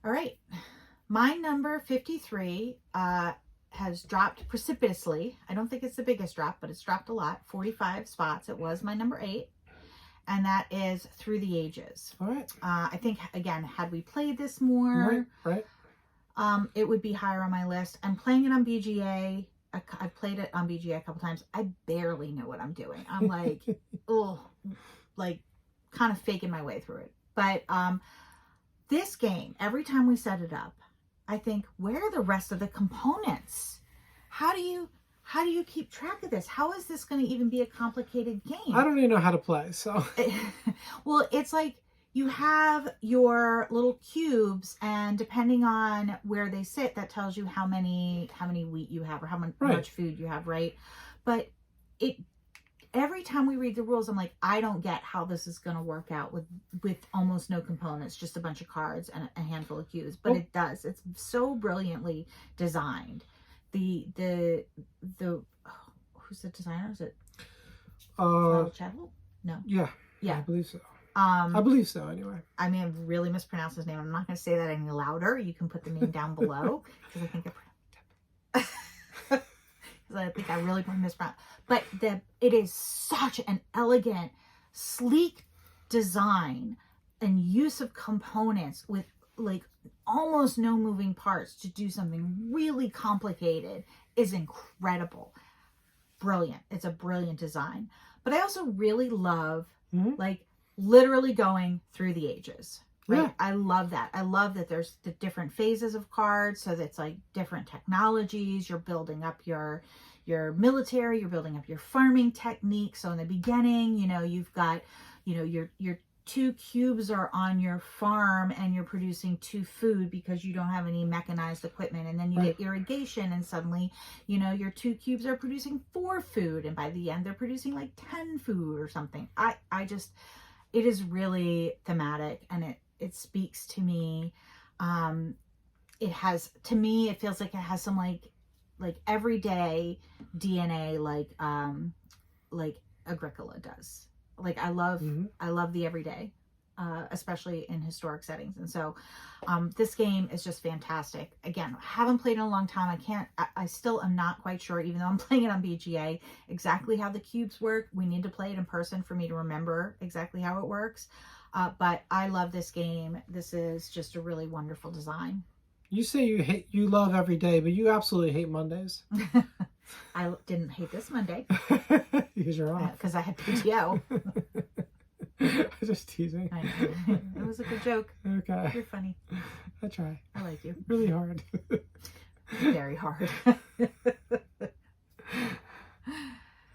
Speaker 1: All right. My number 53 has dropped precipitously. I don't think it's the biggest drop, but it's dropped a lot. 45 spots. It was my number 8. And that is Through the Ages.
Speaker 2: All right.
Speaker 1: I think, again, had we played this more,
Speaker 2: right.
Speaker 1: It would be higher on my list. I'm playing it on BGA. I've played it on BGA a couple times. I barely know what I'm doing. I'm like, kind of faking my way through it. But this game, every time we set it up, I think, where are the rest of the components? How do you keep track of this? How is this going to even be a complicated game?
Speaker 2: I don't even know how to play, so.
Speaker 1: Well, it's like you have your little cubes, and depending on where they sit, that tells you how many wheat you have or how much food you have, right? But every time we read the rules, I'm like, I don't get how this is going to work out with almost no components, just a bunch of cards and a handful of cubes. But it does. It's so brilliantly designed. The who's the designer? Is it Chadwell? No.
Speaker 2: Yeah.
Speaker 1: Yeah.
Speaker 2: I believe so. I believe so, anyway.
Speaker 1: I may have really mispronounced his name. I'm not going to say that any louder. You can put the name down below because I think I really mispronounced. But it is such an elegant, sleek design and use of components with like almost no moving parts to do something really complicated is incredible. Brilliant. It's a brilliant design. But I also really love like literally going through the ages. Right. Yeah. I love that. I love that there's the different phases of cards. So that's like different technologies. You're building up your military, you're building up your farming techniques. So in the beginning, you've got, your 2 cubes are on your farm and you're producing 2 food because you don't have any mechanized equipment. And then you get irrigation and suddenly, your 2 cubes are producing 4 food. And by the end, they're producing like 10 food or something. It is really thematic and it speaks to me. It feels like it has some like everyday DNA, like Agricola does. Like I love the everyday, especially in historic settings. And so, this game is just fantastic. Again, haven't played in a long time. I still am not quite sure, even though I'm playing it on BGA, exactly how the cubes work. We need to play it in person for me to remember exactly how it works. But I love this game. This is just a really wonderful design.
Speaker 2: You say you love every day, but you absolutely hate Mondays.
Speaker 1: I didn't hate this Monday
Speaker 2: Because you're off.
Speaker 1: because I had PTO.
Speaker 2: Just teasing.
Speaker 1: I know. It was a good joke.
Speaker 2: Okay.
Speaker 1: You're funny.
Speaker 2: I try.
Speaker 1: I like you.
Speaker 2: Really hard.
Speaker 1: Very hard.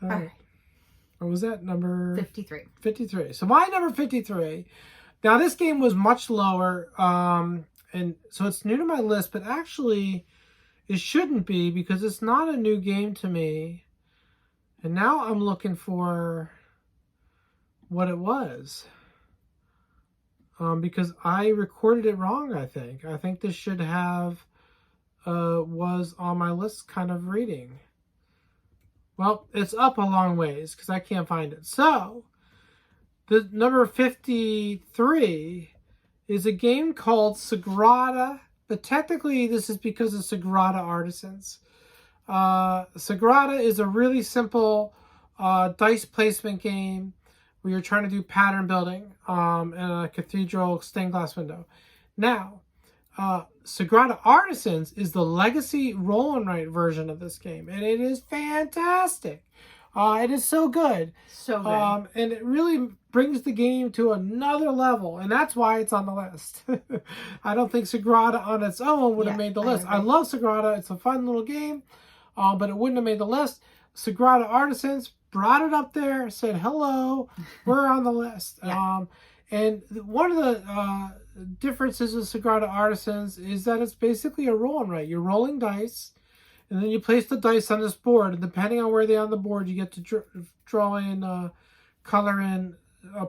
Speaker 2: All right. What was that? Number
Speaker 1: 53.
Speaker 2: 53. So my number 53. Now this game was much lower. And so it's new to my list, but actually it shouldn't be because it's not a new game to me. And now I'm looking for what it was. Because I recorded it wrong, I think. I think this should have was on my list kind of reading. Well, it's up a long ways because I can't find it. So, the number 53 is a game called Sagrada, but technically this is because of Sagrada Artisans. Sagrada is a really simple dice placement game where you're trying to do pattern building in a cathedral stained glass window. Now, Sagrada Artisans is the legacy roll and write version of this game, and it is fantastic. It is so good.
Speaker 1: So good.
Speaker 2: And it really brings the game to another level, and that's why it's on the list. I don't think Sagrada on its own would have made the list. I love Sagrada. It's a fun little game, but it wouldn't have made the list. Sagrada Artisans brought it up there, said, hello, we're on the list.
Speaker 1: Yeah.
Speaker 2: And one of the differences with Sagrada Artisans is that it's basically a roll and write. You're rolling dice, and then you place the dice on this board, and depending on where they're on the board, you get to draw in, color in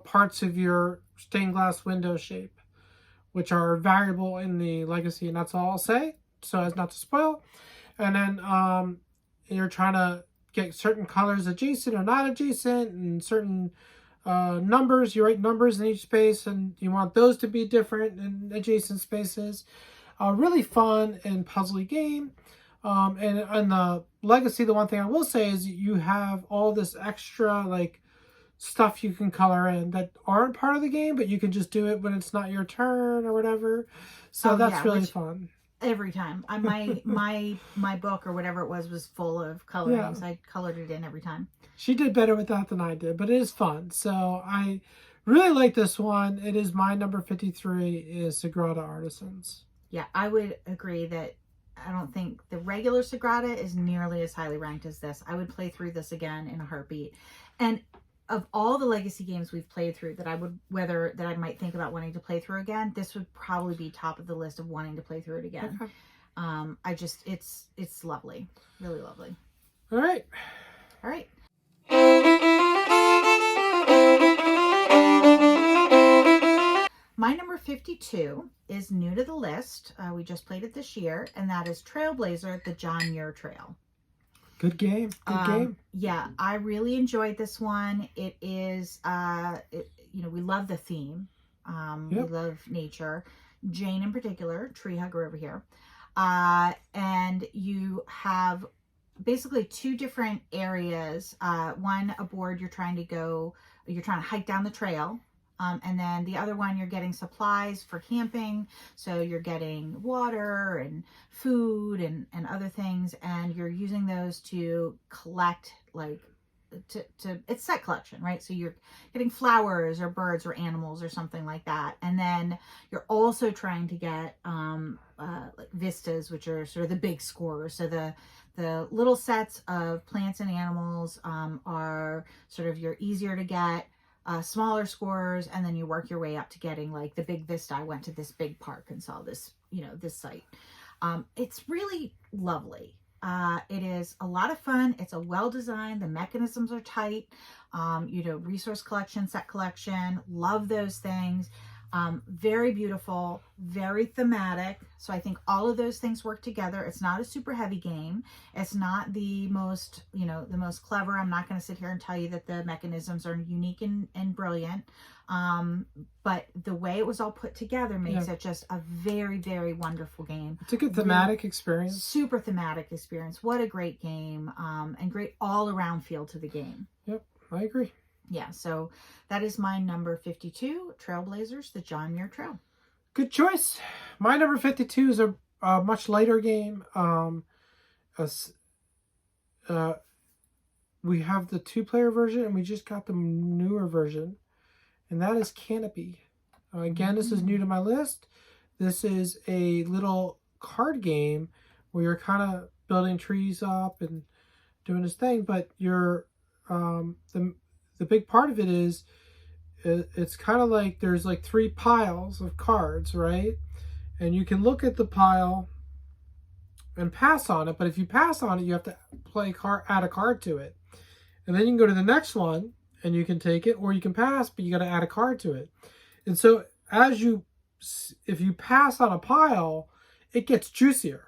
Speaker 2: parts of your stained glass window shape, which are variable in the legacy, and that's all I'll say, so as not to spoil. And then you're trying to get certain colors adjacent or not adjacent, and certain numbers. You write numbers in each space, and you want those to be different in adjacent spaces. Really fun and puzzly game. And on the legacy, the one thing I will say is you have all this extra like stuff you can color in that aren't part of the game, but you can just do it when it's not your turn or whatever. So that's really fun.
Speaker 1: Every time my book or whatever it was full of colorings. I colored it in every time.
Speaker 2: She did better with that than I did, but it is fun. So I really like this one. It is my number 53 is Sagrada Artisans.
Speaker 1: Yeah, I would agree that I don't think the regular Sagrada is nearly as highly ranked as this. I would play through this again in a heartbeat. And of all the legacy games we've played through that I might think about wanting to play through again, this would probably be top of the list of wanting to play through it again. Okay. It's lovely. Really lovely.
Speaker 2: All right.
Speaker 1: My number 52 is new to the list. We just played it this year, and that is Trailblazer, the John Muir Trail.
Speaker 2: Good game. Good game.
Speaker 1: Yeah, I really enjoyed this one. It is, we love the theme. We love nature. Jane in particular, tree hugger over here. And you have basically two different areas. One, a board you're trying to hike down the trail. And then the other one, you're getting supplies for camping. So you're getting water and food and other things. And you're using those to collect, it's set collection, right? So you're getting flowers or birds or animals or something like that. And then you're also trying to get vistas, which are sort of the big scores. So the little sets of plants and animals are sort of your easier to get. Smaller scores, and then you work your way up to getting like the big vista. I went to this big park and saw this, this site. It's really lovely. It is a lot of fun. It's a well-designed, the mechanisms are tight. Resource collection, set collection, love those things. Very beautiful, very thematic. So I think all of those things work together. It's not a super heavy game. It's not the most, the most clever. I'm not going to sit here and tell you that the mechanisms are unique and brilliant. But the way it was all put together makes it just a very, very wonderful game.
Speaker 2: It's a good thematic experience.
Speaker 1: Super thematic experience. What a great game. And great all around feel to the game.
Speaker 2: Yep, I agree.
Speaker 1: Yeah, so that is my number 52, Trailblazers, the John Muir Trail.
Speaker 2: Good choice. My number 52 is a a much lighter game. As, we have the 2-player version, and we just got the newer version, and that is Canopy. Again, this is new to my list. This is a little card game where you're kind of building trees up and doing this thing, but you're the big part of it is it's kind of like there's like 3 piles of cards, right? And you can look at the pile and pass on it, but if you pass on it, you have to add a card to it. And then you can go to the next one and you can take it, or you can pass, but you got to add a card to it. And so if you pass on a pile, it gets juicier.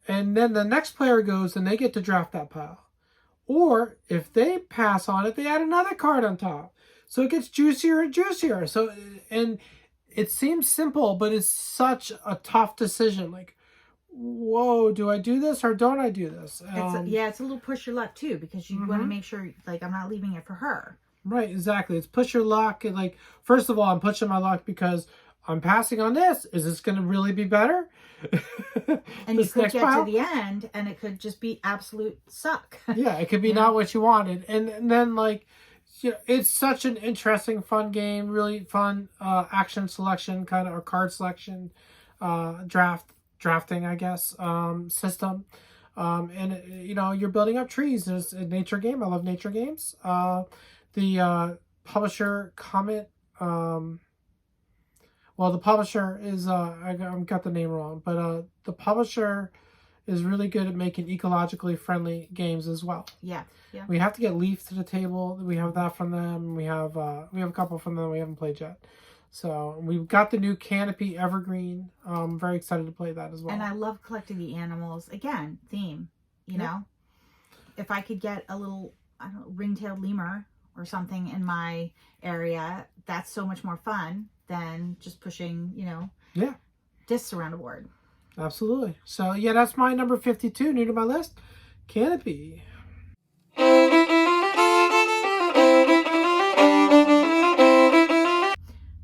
Speaker 2: And then the next player goes and they get to draft that pile. Or if they pass on it, they add another card on top. So it gets juicier and juicier. So, and it seems simple, but it's such a tough decision. Like, whoa, do I do this or don't I do this?
Speaker 1: It's a little push your luck too, because you want to make sure, like, I'm not leaving it for her.
Speaker 2: Right, exactly. It's push your luck. And like, first of all, I'm pushing my luck because I'm passing on this. Is this going to really be better?
Speaker 1: And you could get to the end and it could just be absolute suck.
Speaker 2: Yeah, it could be not what you wanted. And then, like, you know, it's such an interesting, fun game. Really fun action selection, kind of, or card selection, drafting, I guess, system. And, you know, you're building up trees. It's a nature game. I love nature games. The publisher comment... well, the publisher is, I got the name wrong, but the publisher is really good at making ecologically friendly games as well.
Speaker 1: Yeah.
Speaker 2: We have to get Leaf to the table. We have that from them. We have a couple from them we haven't played yet. So we've got the new Canopy Evergreen. I'm very excited to play that as well.
Speaker 1: And I love collecting the animals. Again, theme, you know. If I could get a little, I don't know, ring-tailed lemur or something in my area, that's so much more fun than just pushing, you know, discs around a board.
Speaker 2: Absolutely. So, yeah, that's my number 52, new to my list, Canopy.
Speaker 1: All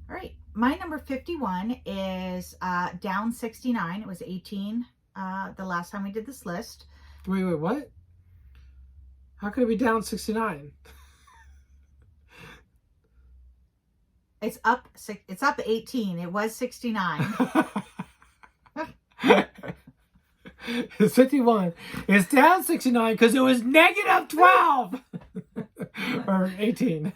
Speaker 1: right. My number 51 is down 69. It was 18 the last time we did this list.
Speaker 2: Wait, what? How could it be down 69?
Speaker 1: It's up 18. It was 69.
Speaker 2: It's 51. It's down 69 because it was negative 12 or 18.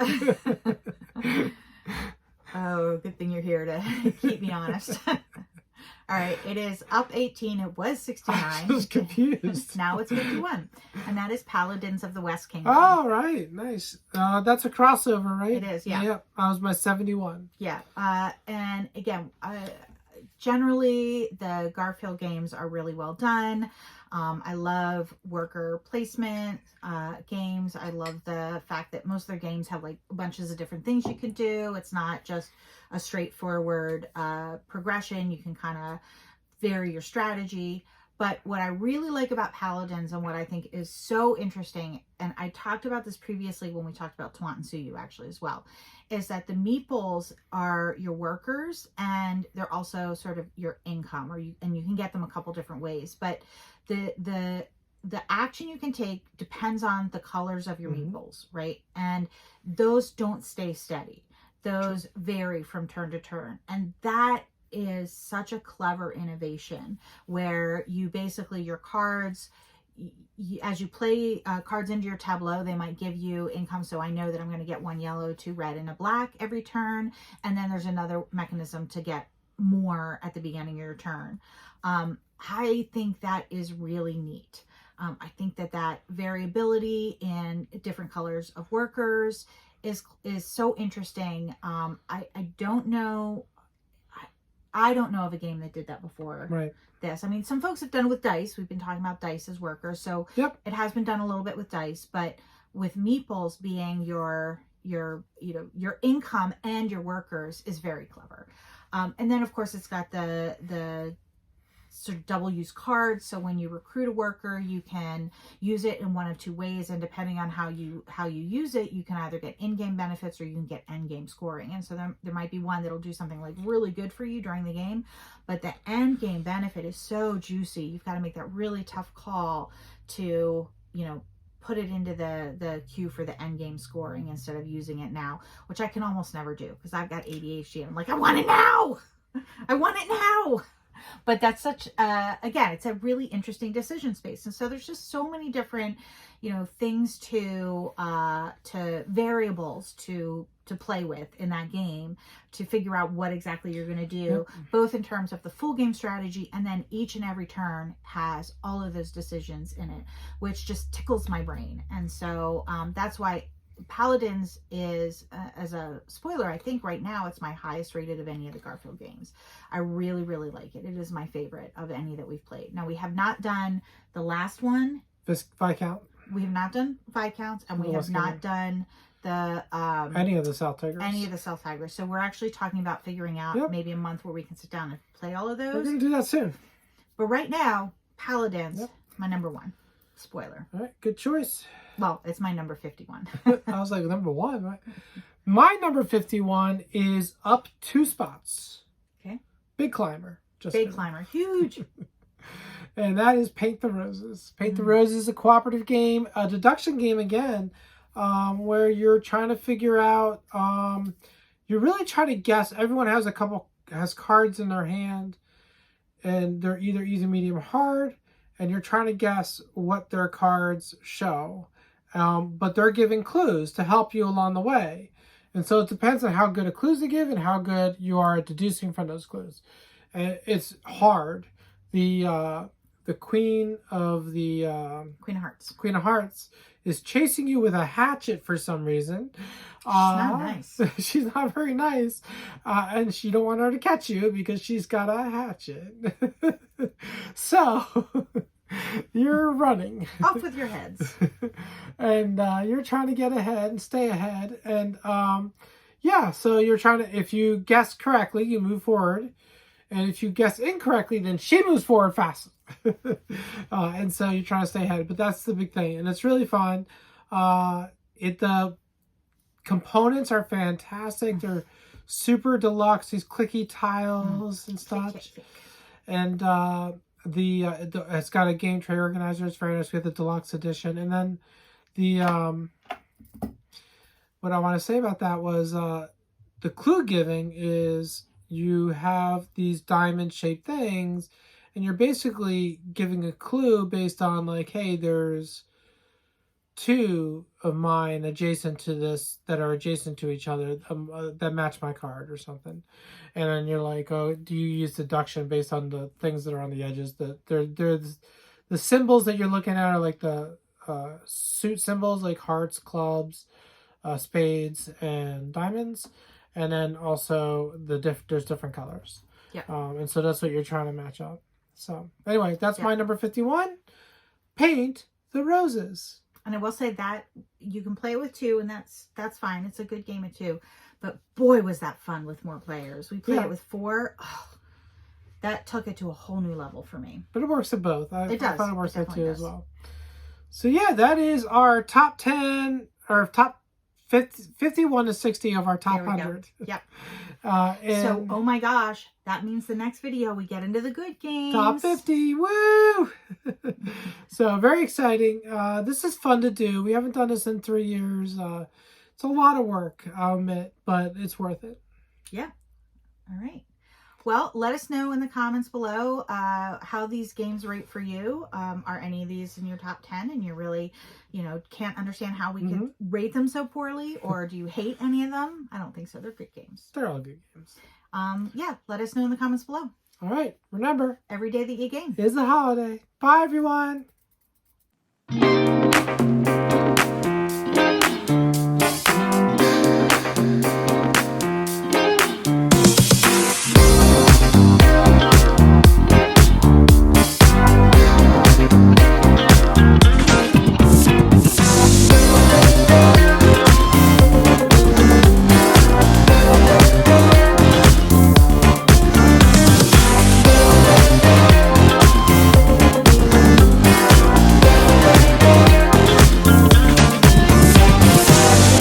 Speaker 1: Oh, good thing you're here to keep me honest. All right, it is up 18. It was 69.
Speaker 2: I was confused.
Speaker 1: Now it's 51, and that is Paladins of the West Kingdom.
Speaker 2: Oh, right, nice. That's a crossover, right?
Speaker 1: It is, yeah.
Speaker 2: Yep, that was my 71.
Speaker 1: Yeah, and again, generally the Garfield games are really well done. I love worker placement games. I love the fact that most of their games have like bunches of different things you can do. It's not just a straightforward progression. You can kind of vary your strategy. But what I really like about Paladins and what I think is so interesting, and I talked about this previously when we talked about Twant and Suyu actually as well, is that the meeples are your workers and they're also sort of your income, and you can get them a couple different ways. But the action you can take depends on the colors of your meeples, right? And those don't stay steady. Those vary from turn to turn. And that is such a clever innovation where you basically, your cards, as you play cards into your tableau, they might give you income. So I know that I'm going to get 1 yellow, 2 red, and a black every turn. And then there's another mechanism to get more at the beginning of your turn. I think that is really neat. I think that variability in different colors of workers is so interesting. I don't know. I don't know of a game that did that before.
Speaker 2: Right.
Speaker 1: This. I mean, some folks have done it with dice. We've been talking about dice as workers, so it has been done a little bit with dice. But with meeples being your income and your workers is very clever. And then of course it's got the sort of double use cards. So when you recruit a worker, you can use it in one of two ways, and depending on how you use it, you can either get in-game benefits or you can get end-game scoring. And so there might be one that'll do something like really good for you during the game, but the end-game benefit is so juicy. You've got to make that really tough call to, you know, put it into the queue for the end game scoring instead of using it now, which I can almost never do because I've got ADHD. I'm like, I want it now. I want it now. But that's such, again, it's a really interesting decision space. And so there's just so many different, you know, things to variables to play with in that game to figure out what exactly you're going to do, both in terms of the full game strategy, and then each and every turn has all of those decisions in it, which just tickles my brain. And so that's why Paladins is, as a spoiler, I think right now it's my highest rated of any of the Garfield games. I really, really like it. It is my favorite of any that we've played. Now, we have not done the last one.
Speaker 2: This Viscount.
Speaker 1: We have not done Viscounts, and we have not done the
Speaker 2: any of the South Tigers.
Speaker 1: Any of the South Tigers. So we're actually talking about figuring out maybe a month where we can sit down and play all of those.
Speaker 2: We're going to do that soon.
Speaker 1: But right now, Paladins, my number one. Spoiler.
Speaker 2: All right, good choice.
Speaker 1: Well, it's my number 51.
Speaker 2: I was like, number one, right? My number 51 is up 2 spots.
Speaker 1: Okay.
Speaker 2: Big climber.
Speaker 1: Big climber. Huge.
Speaker 2: And that is Paint the Roses. Paint the Roses is a cooperative game, a deduction game again, where you're trying to figure out, you're really trying to guess. Everyone has cards in their hand, and they're either easy, medium, or hard, and you're trying to guess what their cards show. But they're giving clues to help you along the way. And so it depends on how good a clues they give and how good you are at deducing from those clues. And it's hard. The Queen of Hearts. Queen of Hearts is chasing you with a hatchet for some reason.
Speaker 1: She's not nice.
Speaker 2: She's not very nice. And you don't want her to catch you because she's got a hatchet. So you're running.
Speaker 1: Off with your heads.
Speaker 2: And you're trying to get ahead and stay ahead. And so you're trying to, if you guess correctly, you move forward. And if you guess incorrectly, then she moves forward fast. And so you're trying to stay ahead. But that's the big thing. And it's really fun. The components are fantastic. They're super deluxe. These clicky tiles and such. And it's got a game tray organizer. It's very nice. We have the deluxe edition. And then what I want to say about that was the clue giving is you have these diamond shaped things, and you're basically giving a clue based on like, hey, there's 2 of mine adjacent to this that are adjacent to each other that match my card or something. And then you're like, oh, do you use deduction based on the things that are on the edges? The symbols that you're looking at are like the suit symbols, like hearts, clubs, spades, and diamonds. And then also there's different colors. Yeah. And so that's what you're trying to match up. So anyway, that's my number 51. Paint the Roses.
Speaker 1: And I will say that you can play it with 2, and that's fine. It's a good game of 2. But boy, was that fun with more players. We played it with 4. Oh, that took it to a whole new level for me.
Speaker 2: But it works at both. I thought it works at 2 as well. So yeah, that is our top 10 or top 51 to 60 of our top 100.
Speaker 1: Yep. So, oh my gosh, that means the next video we get into the good games.
Speaker 2: Top 50, woo! So, very exciting. This is fun to do. We haven't done this in 3 years. It's a lot of work, I'll admit, but it's worth it.
Speaker 1: Yeah. All right. Well, let us know in the comments below how these games rate for you. Are any of these in your top 10 and you're really, can't understand how we could rate them so poorly? Or do you hate any of them? I don't think so. They're good games.
Speaker 2: They're all good games.
Speaker 1: Yeah, let us know in the comments below.
Speaker 2: All right. Remember,
Speaker 1: every day that you game
Speaker 2: is a holiday. Bye, everyone.